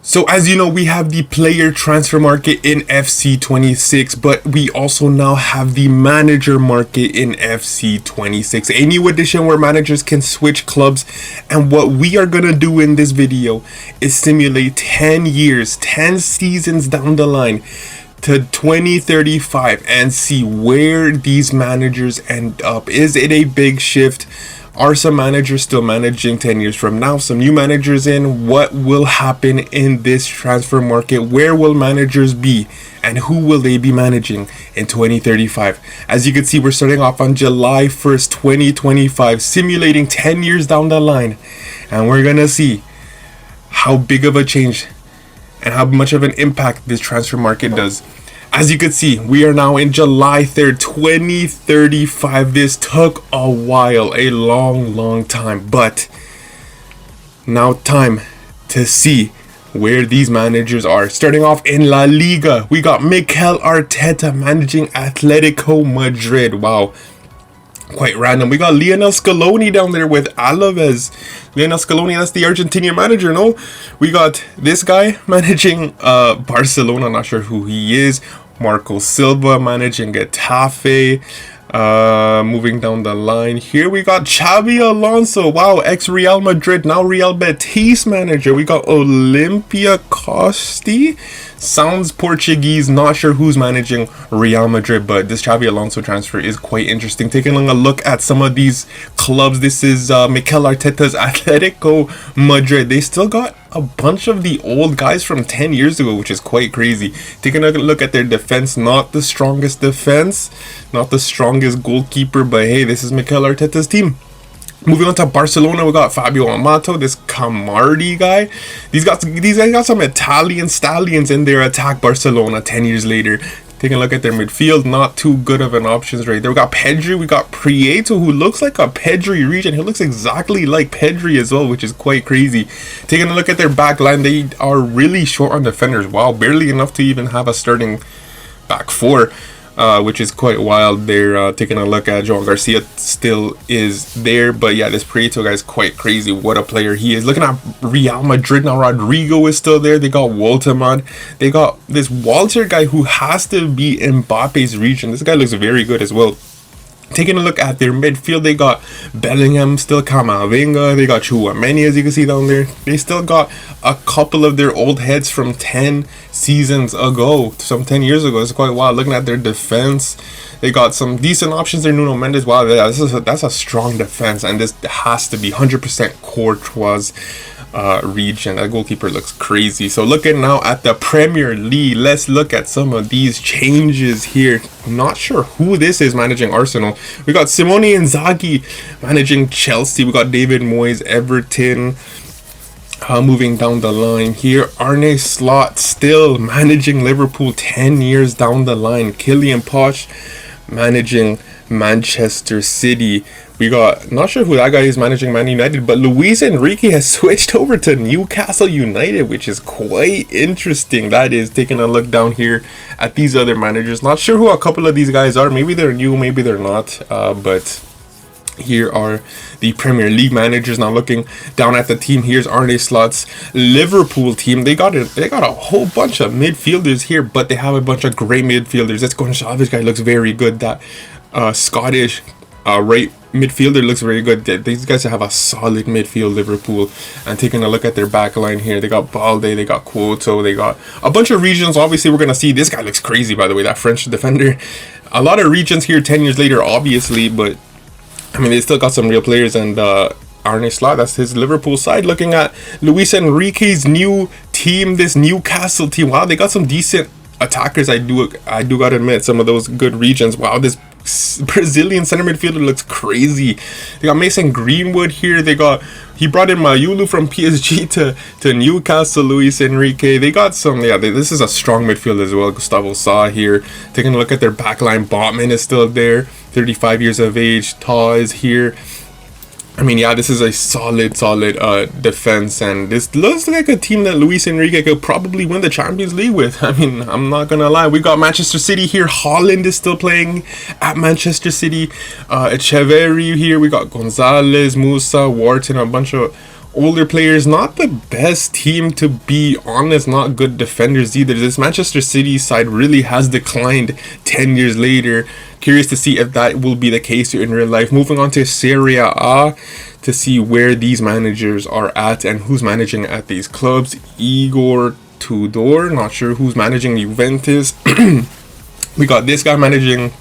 So as you know, we have the player transfer market in FC26, but we also now have the manager market in FC26, a new edition where managers can switch clubs. And what we are gonna do in this video is simulate 10 years, 10 seasons down the line to 2035 and see where these managers end up. Is it a big shift? Are some managers still managing 10 years from now? Some new managers in? What will happen in this transfer market? Where will managers be? And who will they be managing in 2035? As you can see, we're starting off on July 1st, 2025, simulating 10 years down the line. And we're going to see how big of a change and how much of an impact this transfer market does. As you can see, we are now in July 3rd, 2035. This took a while, a long time, but now time to see where these managers are. Starting off in La Liga, we got Mikel Arteta managing Atletico Madrid. Wow, quite random. We got Lionel Scaloni down there with Alaves. Lionel Scaloni, that's the Argentinian manager, no? We got this guy managing Barcelona, not sure who he is. Marco Silva managing Getafe. Moving down the line here, we got Xabi Alonso. Wow, ex-Real Madrid, now Real Betis manager. We got Olympia Costi. Sounds Portuguese, not sure who's managing Real Madrid, but this Xabi Alonso transfer is quite interesting. Taking a look at some of these clubs, this is Mikel Arteta's Atletico Madrid. They still got a bunch of the old guys from 10 years ago, which is quite crazy. Taking a look at their defense, not the strongest defense, not the strongest goalkeeper, but hey, this is Mikel Arteta's team. Moving on to Barcelona, we got Fabio Amato, this Camardi guy. These guys got some Italian stallions in their attack. Barcelona 10 years later. Taking a look at their midfield, not too good of an options right there. We got Pedri, we got Prieto, who looks like a Pedri region. He looks exactly like Pedri as well, which is quite crazy. Taking a look at their back line, they are really short on defenders. Wow, barely enough to even have a starting back four. Which is quite wild. They're taking a look at Joao Garcia still is there, but yeah, this Prieto guy is quite crazy. What a player he is. Looking at Real Madrid now, Rodrigo is still there. They got Woltemad. They got this Walter guy who has to be Mbappe's region. This guy looks very good as well. Taking a look at their midfield, they got Bellingham, still Camavinga, they got Chouameni, as you can see down there. They still got a couple of their old heads from 10 seasons ago, some 10 years ago. It's quite wild. Looking at their defense, they got some decent options there. Nuno Mendes, wow, that's a strong defense, and this has to be 100% Courtois region. That goalkeeper looks crazy. So looking now at the Premier League, let's look at some of these changes here. I'm not sure who this is managing Arsenal. We got Simone Inzaghi managing Chelsea. We got David Moyes, Everton. Moving down the line here, Arne Slot still managing Liverpool 10 years down the line. Kylian Poch managing Manchester City. We got, not sure who that guy is managing Man United, but Luis Enrique has switched over to Newcastle United, which is quite interesting. That is, taking a look down here at these other managers. Not sure who a couple of these guys are. Maybe they're new, maybe they're not. But here are the Premier League managers. Now looking down at the team, here's Arne Slot's Liverpool team. They got a whole bunch of midfielders here, but they have a bunch of great midfielders. This Gonçalves guy looks very good. That Scottish right midfielder looks very good. These guys have a solid midfield, Liverpool. And taking a look at their back line here, they got Balde, they got Quoto, they got a bunch of regions. Obviously, we're going to see, this guy looks crazy, by the way, that French defender. A lot of regions here 10 years later, obviously, but I mean, they still got some real players. And Arne Slot, that's his Liverpool side. Looking at Luis Enrique's new team, this Newcastle team. Wow, they got some decent attackers. I do gotta admit, some of those good regions. Wow, this Brazilian center midfielder looks crazy. They got Mason Greenwood here. He brought in Mayulu from PSG to Newcastle. Luis Enrique. They got some. Yeah, this is a strong midfield as well. Gustavo Sa here. Taking a look at their backline, Botman is still there, 35 years of age. Ta is here. I mean, yeah, this is a solid defense, and this looks like a team that Luis Enrique could probably win the Champions League with. I mean, I'm not gonna lie. We got Manchester City here. Haaland is still playing at Manchester City. Echeverri here. We got Gonzalez, Musa, Wharton, a bunch of older players, not the best team to be honest, not good defenders either. This Manchester City side really has declined 10 years later. Curious to see if that will be the case in real life. Moving on to Serie A to see where these managers are at and who's managing at these clubs. Igor Tudor, not sure who's managing Juventus. We got this guy managing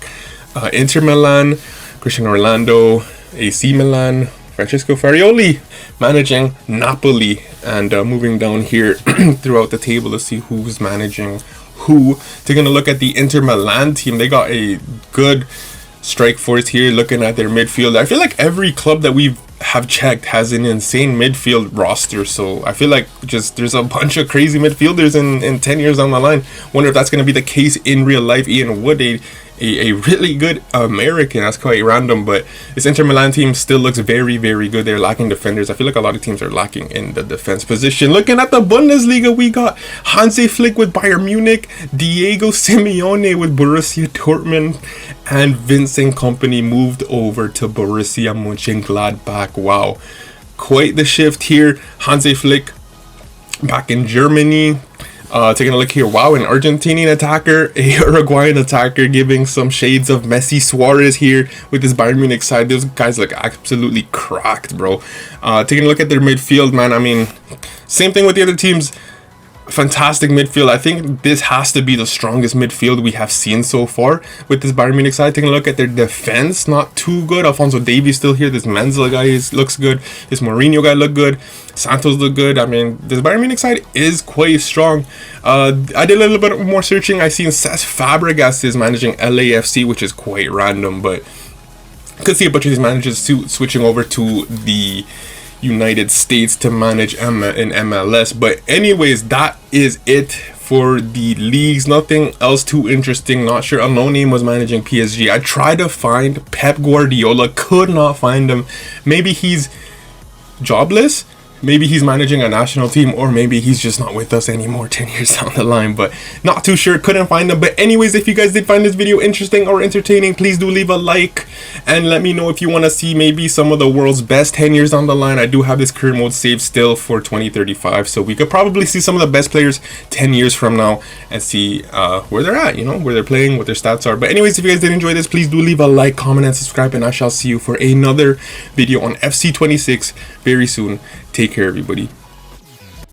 Inter Milan, Cristiano Ronaldo, AC Milan, Francesco Farioli managing Napoli, and moving down here throughout the table to see who's managing who. Taking a look at the Inter Milan team, they got a good strike force here. Looking at their midfield, I feel like every club that we have checked has an insane midfield roster, so I feel like just there's a bunch of crazy midfielders in 10 years down the line. Wonder if that's going to be the case in real life. Ian Wood, a really good American. That's quite random, but this Inter Milan team still looks very, very good. They're lacking defenders. I feel like a lot of teams are lacking in the defense position. Looking at the Bundesliga, we got Hansi Flick with Bayern Munich, Diego Simeone with Borussia Dortmund, and Vincent Kompany moved over to Borussia Mönchengladbach. Wow, quite the shift here. Hansi Flick back in Germany. Taking a look here, wow, an Argentinian attacker, a Uruguayan attacker, giving some shades of Messi, Suarez here with this Bayern Munich side. Those guys look absolutely cracked, bro. Taking a look at their midfield, man, I mean, same thing with the other teams. Fantastic midfield. I think this has to be the strongest midfield we have seen so far with this Bayern Munich side. Taking a look at their defense, not too good. Alphonso Davies still here. This Menzel guy looks good. This Mourinho guy look good. Santos look good. I mean, this Bayern Munich side is quite strong. I did a little bit more searching. I seen Cesc Fabregas is managing LAFC, which is quite random, but I could see a bunch of these managers switching over to the United States to manage in MLS. But anyways, that is it for the leagues. Nothing else too interesting. Not sure. A no name was managing PSG. I tried to find Pep Guardiola, could not find him. Maybe he's jobless, maybe he's managing a national team, or maybe he's just not with us anymore 10 years down the line, but not too sure. Couldn't find them. But anyways, if you guys did find this video interesting or entertaining, please do leave a like and let me know if you want to see maybe some of the world's best 10 years down the line. I do have this career mode saved still for 2035, so we could probably see some of the best players 10 years from now and see where they're at, you know, where they're playing, what their stats are. But anyways, if you guys did enjoy this, please do leave a like, comment, and subscribe, and I shall see you for another video on FC26 very soon. Take care, everybody.